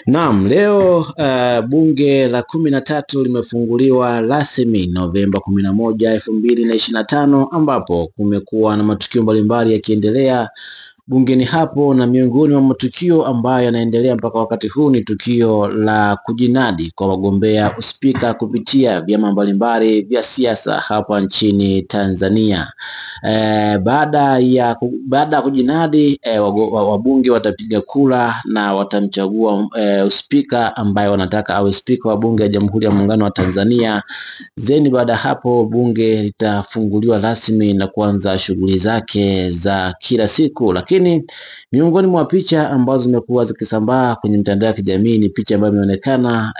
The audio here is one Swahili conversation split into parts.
Naam, leo bunge la 13 limefunguliwa rasmi Novemba 11, 2025 ambapo kumekuwa na matukio mbalimbali yakiendelea bungeni hapo, na miongoni mwa matukio ambayo yanaendelea mpaka wakati huu ni tukio la kujinadi kwa wagombea uspika kupitia vyama mbalimbali vya siasa hapa nchini Tanzania. Baada ya kujinadi, wabunge watapiga kura na watamchagua uspika ambaye wanataka awe spika wa bunge la Jamhuri ya Muungano wa Tanzania. Zeni baada hapo bunge litafunguliwa rasmi na kuanza shughuli zake za kila siku. Lakini miongoni mwa picha ambazo zimekuwa zikisambaa kwenye mitandao ya kijamii ni picha ambayo imeonekana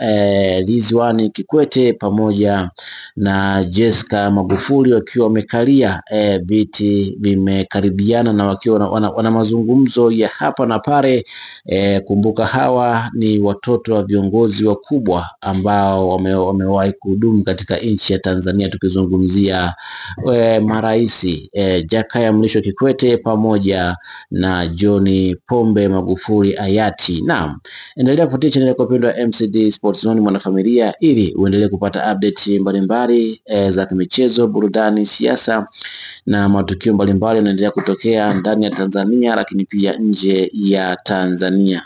Ridhiwani Kikwete pamoja na Jessica Magufuli wakiwa wamekalia viti vimekaribiana na wakiwa wana mazungumzo ya hapa na pale. Kumbuka hawa ni watoto wa viongozi wakubwa ambao wamewahi kuhudumu katika nchi ya Tanzania, tukizungumzia maraisi Jakaya Mrisho Kikwete pamoja na John Pombe Magufuli hayati. Naam, endelea kufuatia channel yako pendwa MCD Sports Zone mwanafamilia, ili uendelee kupata update mbalimbali za michezo, burudani, siasa na matukio mbalimbali yanaendelea kutokea ndani ya Tanzania lakini pia nje ya Tanzania.